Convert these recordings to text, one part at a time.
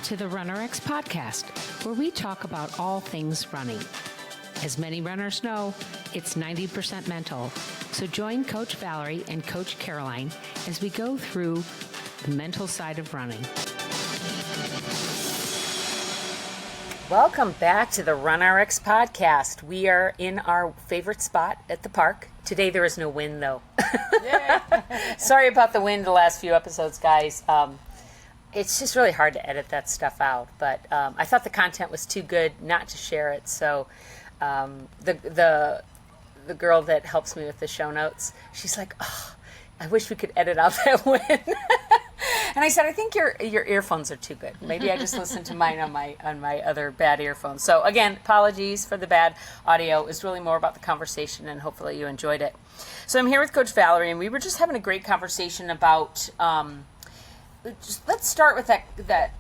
to the RunnerX podcast, where we talk about all things running. As many runners know, it's 90% mental. So join Coach Valerie and Coach Caroline as we go through the mental side of running. Welcome back to the RunRx podcast. We are in our favorite spot at the park. Today there is no wind though. Sorry about the wind the last few episodes, guys. It's just really hard to edit that stuff out. But I thought the content was too good not to share it. So the girl that helps me with the show notes, she's like, oh, I wish we could edit out that wind. And I said, I think your earphones are too good. Maybe I just listened to mine on my other bad earphones. So again, apologies for the bad audio. It was really more about the conversation, and hopefully you enjoyed it. So I'm here with Coach Valerie, and we were just having a great conversation about. Let's start with that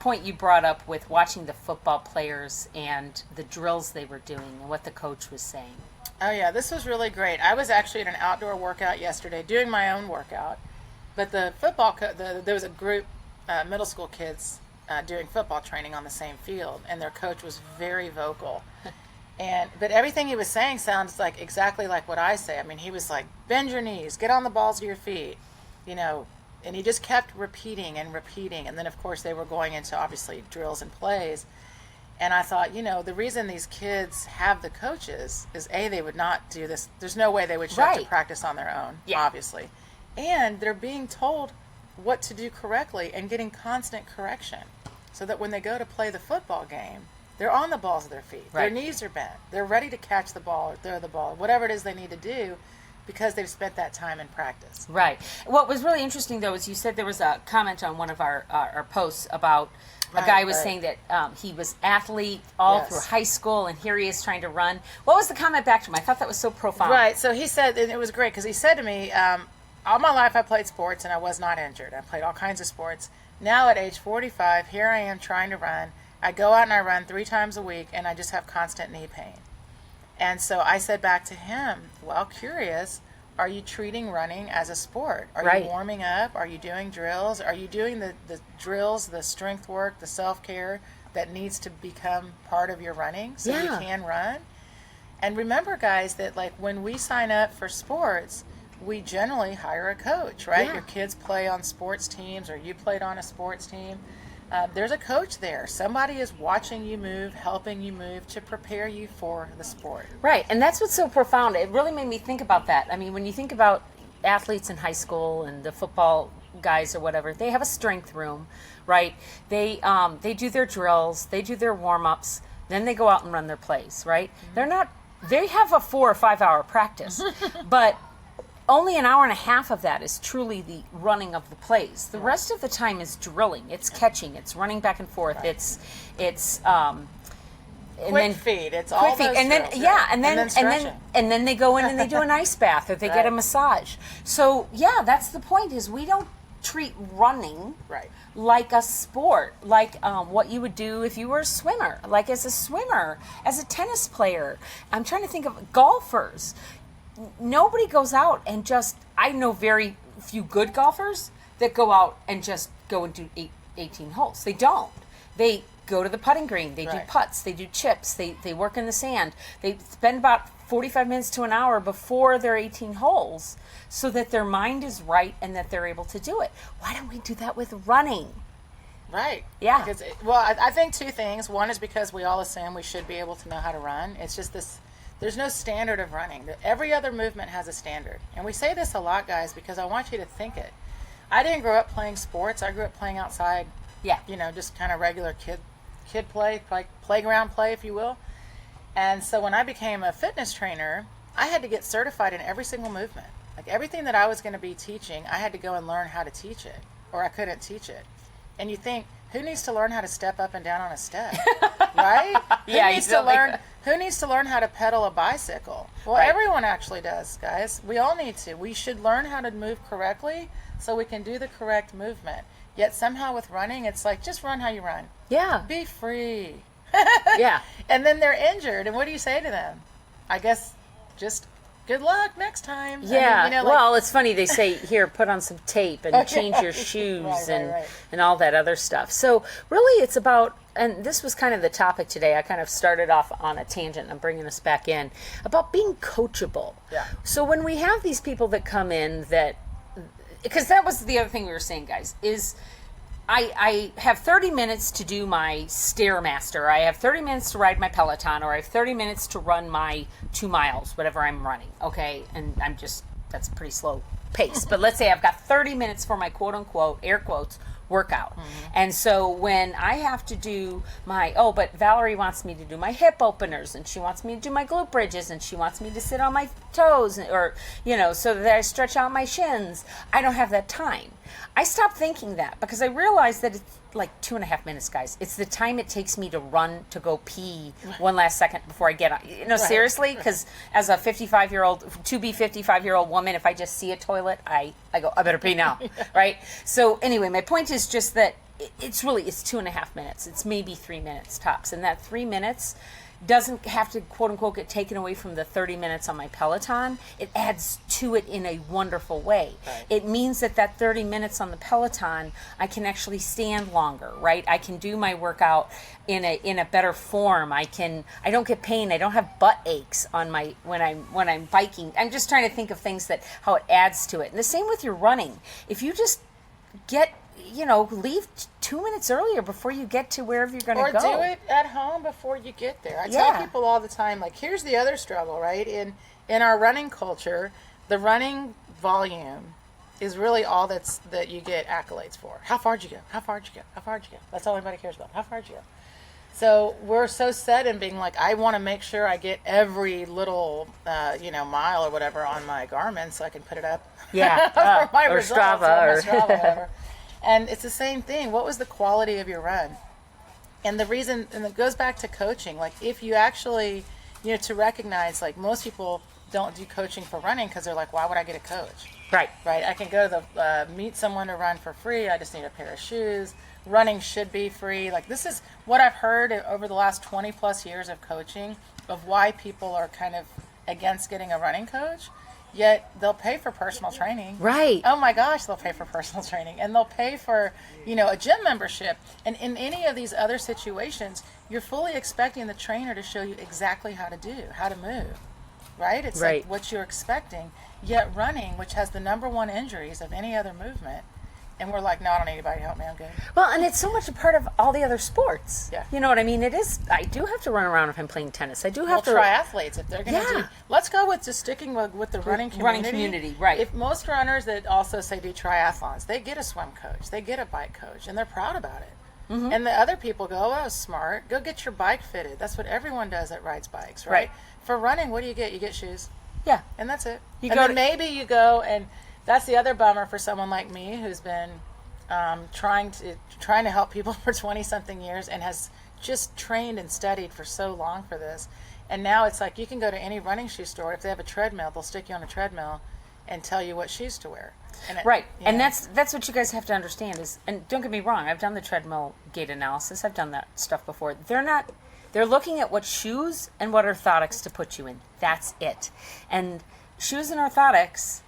point you brought up with watching the football players and the drills they were doing and what the coach was saying. Oh yeah, this was really great. I was actually at an outdoor workout yesterday doing my own workout. But the football, there was a group, middle school kids doing football training on the same field, and their coach was very vocal. But everything he was saying sounds like exactly like what I say. I mean, he was like, bend your knees, get on the balls of your feet, and he just kept repeating and repeating. And then, of course, they were going into, obviously, drills and plays. And I thought, the reason these kids have the coaches is, A, they would not do this. There's no way they would show up to practice on their own, obviously. And they're being told what to do correctly and getting constant correction so that when they go to play the football game, they're on the balls of their feet. Right. Their knees are bent. They're ready to catch the ball or throw the ball, whatever it is they need to do, because they've spent that time in practice. Right. What was really interesting, though, is you said there was a comment on one of our posts about a guy was saying that he was athlete all through high school, and here he is trying to run. What was the comment back to him? I thought that was so profound. Right. So he said, and it was great, because he said to me, all my life I played sports and I was not injured. I played all kinds of sports. Now at age 45, here I am trying to run. I go out and I run 3 times a week, and I just have constant knee pain. And so I said back to him, well, curious, are you treating running as a sport? Are you warming up? Are you doing drills? Are you doing the drills, the strength work, the self-care that needs to become part of your running so you can run? And remember, guys, that like when we sign up for sports, we generally hire a coach, right? Yeah. Your kids play on sports teams, or you played on a sports team. There's a coach there. Somebody is watching you move, helping you move to prepare you for the sport. Right, and that's what's so profound. It really made me think about that. I mean, when you think about athletes in high school and the football guys or whatever, they have a strength room, right? They do their drills, they do their warm-ups, then they go out and run their plays, right? Mm-hmm. They have a 4 or 5 hour practice, but only an hour and a half of that is truly the running of the plays. The rest of the time is drilling. It's catching. It's running back and forth. Right. It's quick feet. It's all those and then drills, and then they go in and they do an ice bath, or they get a massage. So that's the point. Is we don't treat running like a sport, like what you would do if you were a swimmer, like as a swimmer, as a tennis player. I'm trying to think of golfers. Nobody goes out and I know very few good golfers that go out and just go and do 18 holes. They don't. They go to the putting green. They do putts. They do chips. They work in the sand. They spend about 45 minutes to an hour before their 18 holes so that their mind is right and that they're able to do it. Why don't we do that with running? Right. Yeah. Because, I think 2 things. One is because we all assume we should be able to know how to run. It's just this. There's no standard of running. Every other movement has a standard. And we say this a lot, guys, because I want you to think it. I didn't grow up playing sports. I grew up playing outside. Yeah. Just kind of regular kid play, like playground play, if you will. And so when I became a fitness trainer, I had to get certified in every single movement. Like everything that I was going to be teaching, I had to go and learn how to teach it, or I couldn't teach it. And you think, who needs to learn how to step up and down on a step, right? Who needs to learn how to pedal a bicycle? Well, everyone actually does, guys. We all need to. We should learn how to move correctly so we can do the correct movement. Yet somehow with running, it's like, just run how you run. Yeah. Be free. Yeah. And then they're injured. And what do you say to them? I guess just good luck next time. Yeah. I mean, well, it's funny. They say, here, put on some tape and change your shoes right. and all that other stuff. So really it's about, and this was kind of the topic today. I kind of started off on a tangent and I'm bringing us back in about being coachable. Yeah. So when we have these people that come in because that was the other thing we were saying, guys, is I have 30 minutes to do my Stairmaster. I have 30 minutes to ride my Peloton, or I have 30 minutes to run my 2 miles, whatever I'm running, okay? And that's a pretty slow pace. But let's say I've got 30 minutes for my quote unquote, air quotes, workout. Mm-hmm. And so when I have to do but Valerie wants me to do my hip openers, and she wants me to do my glute bridges, and she wants me to sit on my toes, or, so that I stretch out my shins. I don't have that time. I stopped thinking that because I realized that it's like 2.5 minutes, guys. It's the time it takes me to run to go pee one last second before I get on. Right. Seriously, because as a 55-year-old woman, if I just see a toilet, I go, I better pee now, right? So anyway, my point is just that it's 2.5 minutes. It's maybe 3 minutes tops, and that 3 minutes doesn't have to quote unquote get taken away from the 30 minutes on my Peloton. It adds to it in a wonderful way. Right. It means that 30 minutes on the Peloton, I can actually stand longer, right? I can do my workout in a better form. I don't get pain. I don't have butt aches on when I'm biking. I'm just trying to think of things how it adds to it. And the same with your running. If you just leave 2 minutes earlier before you get to wherever you're going to go. Or do it at home before you get there. I tell people all the time, like, here's the other struggle, right? In our running culture, the running volume is really all that you get accolades for. How far did you go? How far did you go? How far did you go? That's all anybody cares about. How far did you go? So we're so set in being like, I want to make sure I get every little, mile or whatever on my Garmin so I can put it up. Yeah. for my or results, Strava. Or Strava, whatever. And it's the same thing. What was the quality of your run? And the reason, and it goes back to coaching, like if you actually, to recognize, like most people don't do coaching for running because they're like, why would I get a coach? Right. Right. I can go to meet someone to run for free. I just need a pair of shoes. Running should be free. Like this is what I've heard over the last 20 plus years of coaching of why people are kind of against getting a running coach. Yet they'll pay for personal training. Right. Oh my gosh, they'll pay for personal training. And they'll pay for, a gym membership. And in any of these other situations, you're fully expecting the trainer to show you exactly how to move. Right? It's right. like what you're expecting. Yet running, which has the number one injuries of any other movement, and we're like, no, I don't need anybody to help me, I'm good. Well, and it's so much a part of all the other sports. Yeah. You know what I mean? It is. I do have to run around if I'm playing tennis. I do have to. Triathletes, if they're going to do. Let's go with just sticking with the running community. Running community, right. If most runners that also say do triathlons, they get a swim coach, they get a bike coach, and they're proud about it. Mm-hmm. And the other people go, oh, smart, go get your bike fitted. That's what everyone does that rides bikes, right? For running, what do? You get shoes. Yeah. And that's it. Then maybe you go, and that's the other bummer for someone like me who's been trying to help people for 20-something years and has just trained and studied for so long for this. And now it's like you can go to any running shoe store. If they have a treadmill, they'll stick you on a treadmill and tell you what shoes to wear. Right. And that's what you guys have to understand is, and don't get me wrong, I've done the treadmill gait analysis. I've done that stuff before. They're looking at what shoes and what orthotics to put you in. That's it. And shoes and orthotics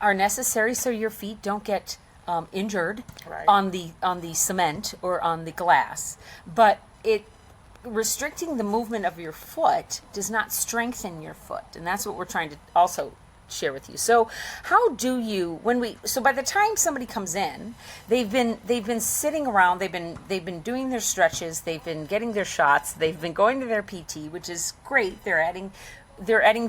are necessary so your feet don't get injured on the cement or on the glass. But restricting the movement of your foot does not strengthen your foot. And that's what we're trying to also share with you. So how do you, so by the time somebody comes in, they've been sitting around, they've been doing their stretches, they've been getting their shots, they've been going to their PT, which is great. They're adding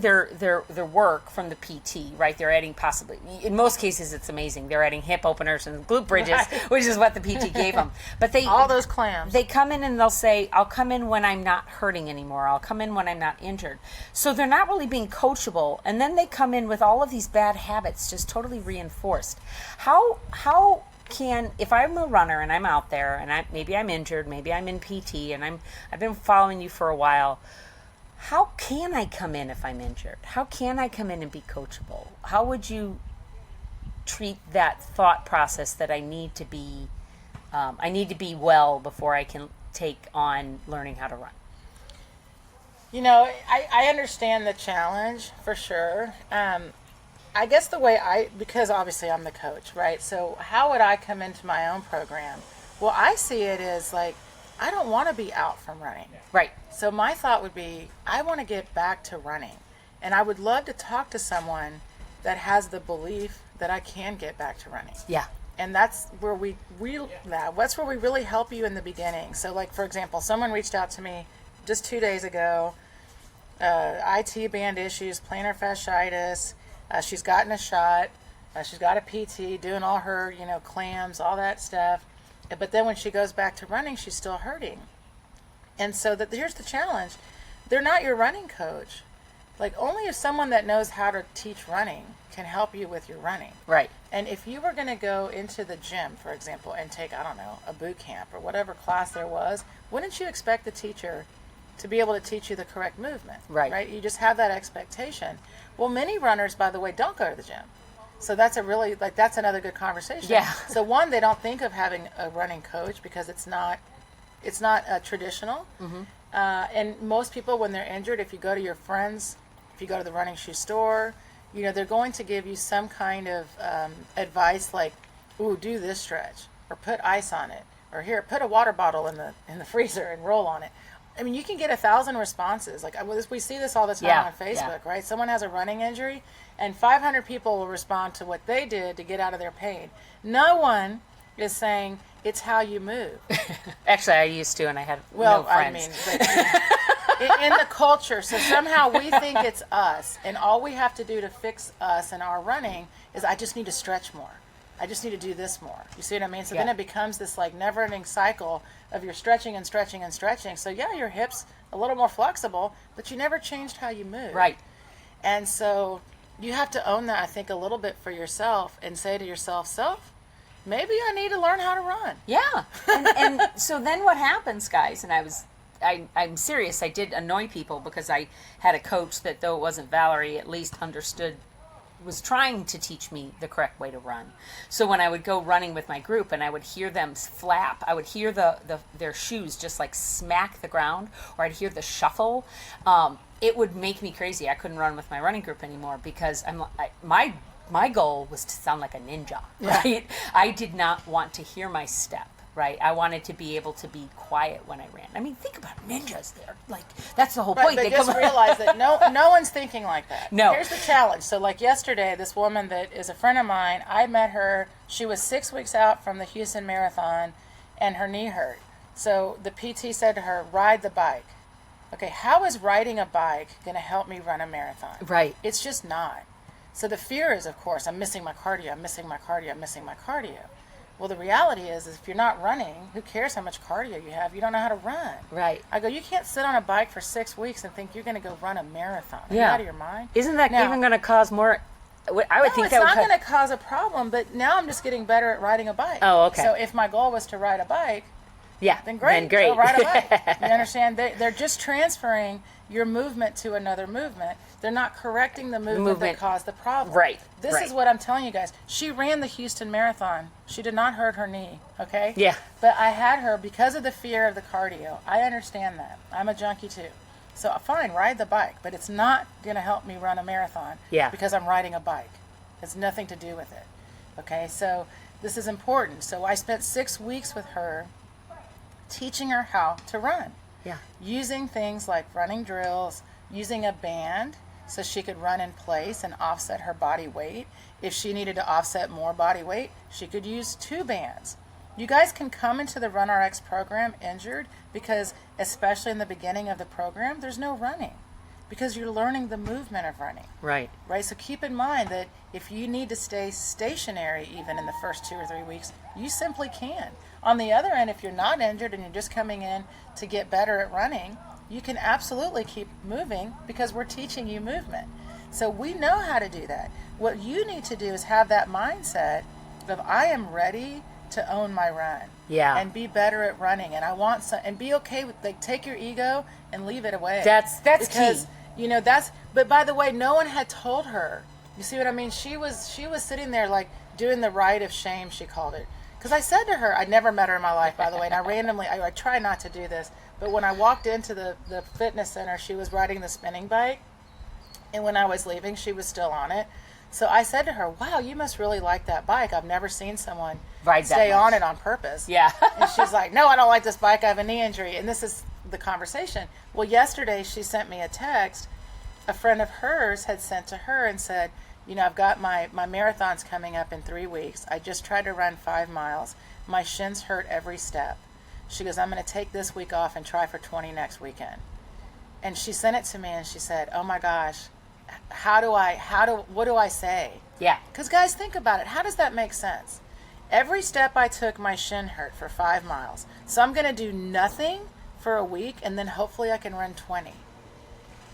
their work from the PT, right? They're adding possibly, in most cases it's amazing, they're adding hip openers and glute bridges, which is what the PT gave them. But all those clams. They come in and they'll say, I'll come in when I'm not hurting anymore. I'll come in when I'm not injured. So they're not really being coachable. And then they come in with all of these bad habits just totally reinforced. How can, if I'm a runner and I'm out there and maybe I'm injured, maybe I'm in PT and I've been following you for a while, how can I come in if I'm injured? How can I come in and be coachable? How would you treat that thought process that I need to be well before I can take on learning how to run? I understand the challenge for sure. I guess because obviously I'm the coach, right? So how would I come into my own program? Well, I see it as like, I don't want to be out from running. Right. So my thought would be, I want to get back to running. And I would love to talk to someone that has the belief that I can get back to running. Yeah. And that's where that's where we really help you in the beginning. So like, for example, someone reached out to me just 2 days ago, IT band issues, plantar fasciitis. She's gotten a shot. She's got a PT, doing all her, clams, all that stuff. But then when she goes back to running, she's still hurting. And so here's the challenge. They're not your running coach. Like, only if someone that knows how to teach running can help you with your running. Right. And if you were going to go into the gym, for example, and take, I don't know, a boot camp or whatever class there was, wouldn't you expect the teacher to be able to teach you the correct movement? Right. You just have that expectation. Well, many runners, by the way, don't go to the gym. So that's that's another good conversation. Yeah. So one, they don't think of having a running coach because it's not traditional. Mm-hmm. And most people, when they're injured, if you go to your friends, if you go to the running shoe store, they're going to give you some kind of advice like, ooh, do this stretch, or put ice on it, or here, put a water bottle in the freezer and roll on it. I mean, you can get 1,000 responses. Like, we see this all the time on Facebook, right? Someone has a running injury, and 500 people will respond to what they did to get out of their pain. No one is saying it's how you move. Actually, I used to, and I had no friends. In the culture, so somehow we think it's us, and all we have to do to fix us and our running is, I just need to stretch more. I just need to do this more. You see what I mean? So then it becomes this like never-ending cycle of you're stretching and stretching and stretching. So yeah, your hips a little more flexible, but you never changed how you move. Right. And so you have to own that, I think, a little bit for yourself and say to yourself, maybe I need to learn how to run. Yeah. And so then what happens, guys, and I'm serious, I did annoy people because I had a coach that, though it wasn't Valerie, at least was trying to teach me the correct way to run. So when I would go running with my group and I would hear them flap, I would hear their shoes just like smack the ground, or I'd hear the shuffle. It would make me crazy. I couldn't run with my running group anymore because my goal was to sound like a ninja, right? Yeah. I did not want to hear my step. Right, I wanted to be able to be quiet when I ran. I mean, think about ninjas there. Like, that's the whole point. But just realize that no one's thinking like that. No. Here's the challenge. So, like yesterday, this woman that is a friend of mine, I met her. She was 6 weeks out from the Houston Marathon, and her knee hurt. So the PT said to her, ride the bike. Okay, how is riding a bike going to help me run a marathon? Right. It's just not. So the fear is, of course, I'm missing my cardio, I'm missing my cardio, I'm missing my cardio. Well, the reality is if you're not running, who cares how much cardio you have? You don't know how to run. Right. I go, you can't sit on a bike for 6 weeks and think you're going to go run a marathon. Are you out of your mind? Isn't that even going to cause more? I would think that would. It's not going to cause a problem, but now I'm just getting better at riding a bike. Oh, okay. So if my goal was to ride a bike, then great. Then great. Go ride a bike. You understand? They're just transferring your movement to another movement. They're not correcting the movement that caused the problem. Right. This is what I'm telling you guys. She ran the Houston Marathon. She did not hurt her knee, okay? Yeah. But I had her because of the fear of the cardio. I understand that. I'm a junkie too. So fine, ride the bike, but it's not going to help me run a marathon because I'm riding a bike. It's nothing to do with it. Okay? So this is important. So I spent 6 weeks with her teaching her how to run. Yeah. Using things like running drills, using a band so she could run in place and offset her body weight. If she needed to offset more body weight, she could use 2 bands. You guys can come into the RunRx program injured because, especially in the beginning of the program, there's no running because you're learning the movement of running. Right. Right? So keep in mind that if you need to stay stationary even in the first 2 or 3 weeks, you simply can. On the other end, if you're not injured and you're just coming in to get better at running, you can absolutely keep moving because we're teaching you movement. So we know how to do that. What you need to do is have that mindset of, I am ready to own my run. Yeah. And be better at running. And I want some, and be okay with, like, take your ego and leave it away. That's because, key. But by the way, no one had told her. You see what I mean? She was sitting there like doing the rite of shame, she called it. Because I said to her, I'd never met her in my life, by the way, and I try not to do this, but when I walked into the fitness center, she was riding the spinning bike, and when I was leaving, she was still on it. So I said to her, wow, you must really like that bike. I've never seen someone stay on it on purpose. Yeah. And she's like, no, I don't like this bike. I have a knee injury. And this is the conversation. Well, yesterday she sent me a text. A friend of hers had sent to her and said, I've got my marathon's coming up in 3 weeks. I just tried to run 5 miles. My shins hurt every step. She goes, I'm going to take this week off and try for 20 next weekend. And she sent it to me and she said, oh my gosh, what do I say? Yeah. Because guys, think about it. How does that make sense? Every step I took, my shin hurt for 5 miles. So I'm going to do nothing for a week and then hopefully I can run 20.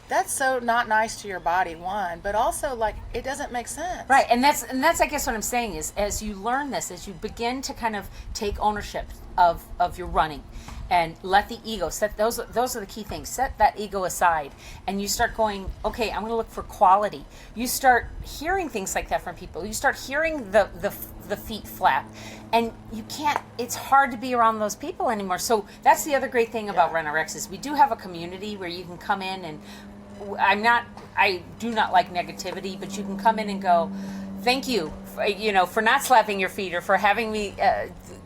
That's so not nice to your body, one, but also like it doesn't make sense. Right, and that's I guess what I'm saying is as you learn this, as you begin to kind of take ownership of your running and let the ego set those are the key things. Set that ego aside and you start going, okay, I'm going to look for quality. You start hearing things like that from people. You start hearing the feet flap, and you can't. It's hard to be around those people anymore. So that's the other great thing about RunRx is we do have a community where you can come in and I do not like negativity, but you can come in and go, thank you, for not slapping your feet or for having me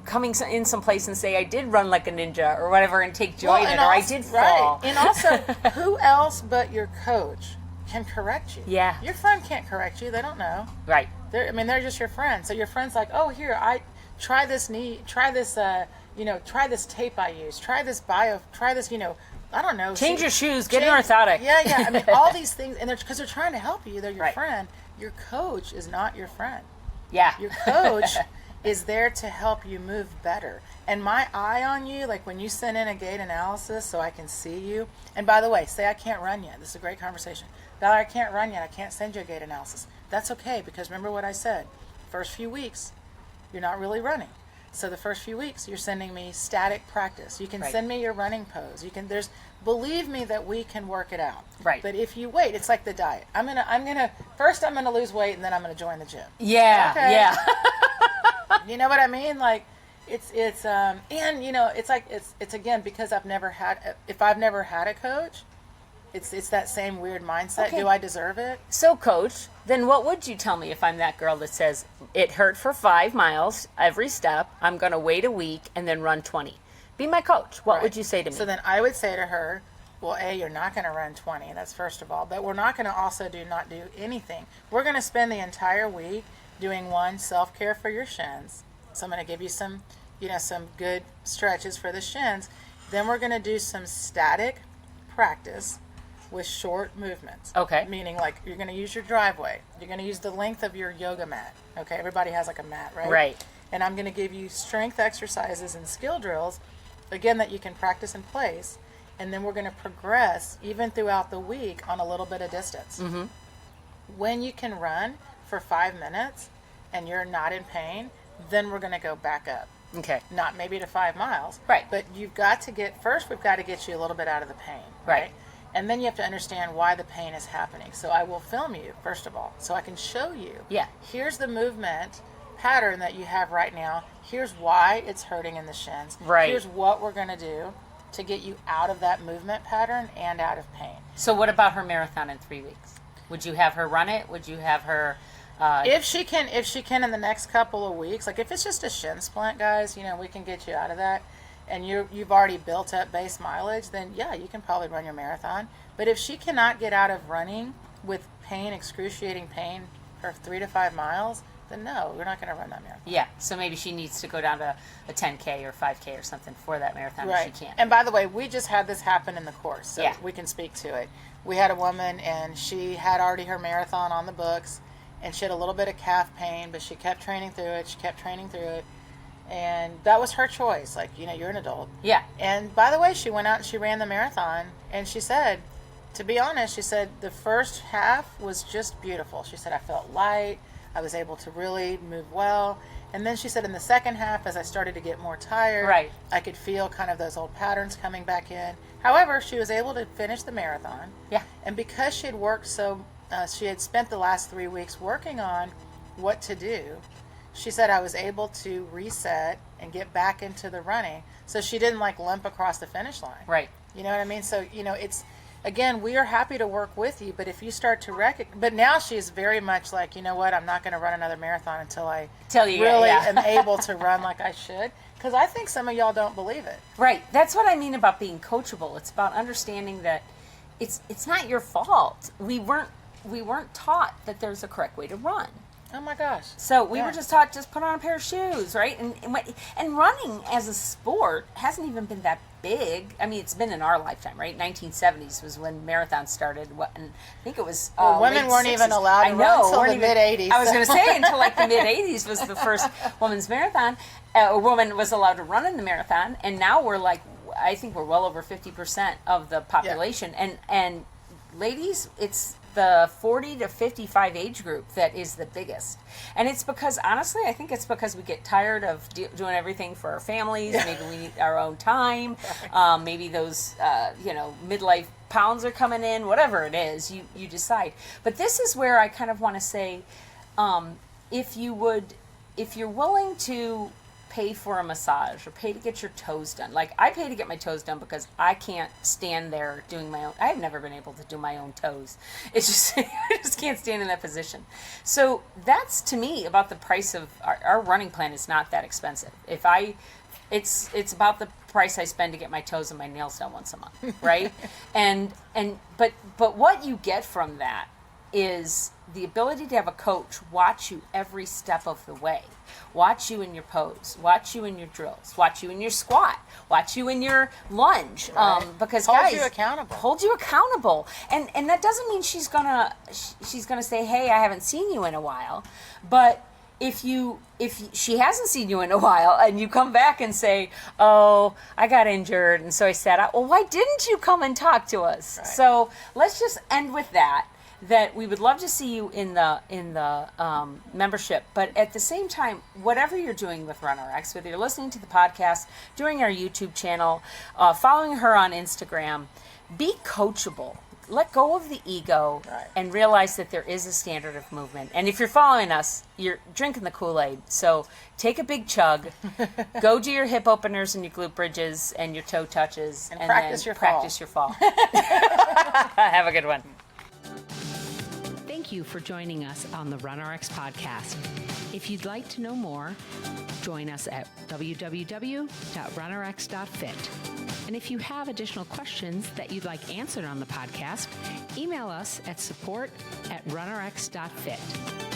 coming in someplace and say I did run like a ninja or whatever and take joy in it, or I did fall. Right. And also, who else but your coach can correct you? Yeah. Your friend can't correct you. They don't know. Right. They're just your friend. So your friend's like, oh, here, try this try this tape I use, try this I don't know. Change your shoes, get an orthotic. Yeah. I mean, all these things, and because they're trying to help you. They're your right. friend. Your coach is not your friend. Yeah. Your coach is there to help you move better. And my eye on you, like when you send in a gait analysis so I can see you. And by the way, say I can't run yet. This is a great conversation. Valerie, I can't run yet. I can't send you a gait analysis. That's okay, because remember what I said. First few weeks, you're not really running. So the first few weeks, you're sending me static practice. You can send me your running pose. Believe me that we can work it out. Right. But if you wait, it's like the diet. First I'm gonna lose weight and then I'm gonna join the gym. Yeah. Okay. Yeah. You know what I mean? Like it's again, because if I've never had a coach, it's that same weird mindset. Okay. Do I deserve it? So, Coach, then what would you tell me if I'm that girl that says, it hurt for 5 miles every step, I'm going to wait a week and then run 20? Be my coach. What would you say to me? So then I would say to her, well, A, you're not going to run 20. That's first of all. But we're not going to also not do anything. We're going to spend the entire week doing one, self-care for your shins. So I'm going to give you some good stretches for the shins. Then we're going to do some static practice with short movements. Okay. Meaning like you're going to use your driveway. You're going to use the length of your yoga mat. Okay. Everybody has like a mat, right? Right. And I'm going to give you strength exercises and skill drills, again, that you can practice in place. And then we're going to progress even throughout the week on a little bit of distance. Mm-hmm. When you can run for 5 minutes and you're not in pain, then we're going to go back up. Okay. Not maybe to 5 miles. Right. But we've got to get you a little bit out of the pain. Right. And then you have to understand why the pain is happening. So I will film you, first of all, so I can show you. Yeah. Here's the movement pattern that you have right now. Here's why it's hurting in the shins. Right. Here's what we're going to do to get you out of that movement pattern and out of pain. So what about her marathon in 3 weeks? Would you have her run it? Would you have her... If she can in the next couple of weeks, like if it's just a shin splint, guys, we can get you out of that. And you've already built up base mileage, then yeah, you can probably run your marathon. But if she cannot get out of running with pain, excruciating pain for 3 to 5 miles, then no, we're not going to run that marathon. Yeah, so maybe she needs to go down to a 10K or 5K or something for that marathon Right. if she can't. And by the way, we just had this happen in the course, so Yeah. we can speak to it. We had a woman, and she had already her marathon on the books, and she had a little bit of calf pain, but she kept training through it. And that was her choice. Like, you're an adult. Yeah. And by the way, she went out and she ran the marathon. And she said, to be honest, the first half was just beautiful. She said, I felt light. I was able to really move well. And then she said in the second half, as I started to get more tired, Right. I could feel kind of those old patterns coming back in. However, she was able to finish the marathon. Yeah. And because she had worked she had spent the last 3 weeks working on what to do, she said I was able to reset and get back into the running. So she didn't like limp across the finish line. Right. You know what I mean? So, it's, again, we are happy to work with you, but if you start to but now she's very much like, you know what, I'm not going to run another marathon until I really am able to run like I should. Because I think some of y'all don't believe it. Right. That's what I mean about being coachable. It's about understanding that it's not your fault. We weren't taught that there's a correct way to run. Oh my gosh. So we were just taught, just put on a pair of shoes, right? And running as a sport hasn't even been that big. I mean, it's been in our lifetime, right? 1970s was when marathons started. And I think it was women weren't 60s. even allowed to run until the mid-'80s. I was going to say until like the mid-'80s was the first women's marathon. A woman was allowed to run in the marathon, and now we're like, I think we're well over 50% of the population. Yeah. And ladies, it's the 40 to 55 age group that is the biggest. And it's because, honestly, I think it's because we get tired of doing everything for our families. Maybe we need our own time. Maybe those, midlife pounds are coming in, whatever it is, you decide. But this is where I kind of want to say, if you're willing to pay for a massage or pay to get your toes done. Like, I pay to get my toes done because I can't stand there doing my own. I've never been able to do my own toes. It's just, I just can't stand in that position. So that's, to me, about the price of our running plan is not that expensive. It's about the price I spend to get my toes and my nails done once a month, right? But what you get from that is the ability to have a coach watch you every step of the way. Watch you in your pose, watch you in your drills, watch you in your squat, watch you in your lunge. Right. Because hold guys, you accountable. Hold you accountable. And that doesn't mean she's gonna say, hey, I haven't seen you in a while. But if she hasn't seen you in a while and you come back and say, oh, I got injured and so I sat out, well, why didn't you come and talk to us? Right. So let's just end with that we would love to see you in the membership. But at the same time, whatever you're doing with RunRx, whether you're listening to the podcast, doing our YouTube channel, following her on Instagram, be coachable. Let go of the ego and realize that there is a standard of movement. And if you're following us, you're drinking the Kool-Aid. So take a big chug, go do your hip openers and your glute bridges and your toe touches. And practice your fall. Have a good one. Thank you for joining us on the RunRx podcast. If you'd like to know more, join us at www.runrx.fit. And if you have additional questions that you'd like answered on the podcast, email us at support@runrx.fit.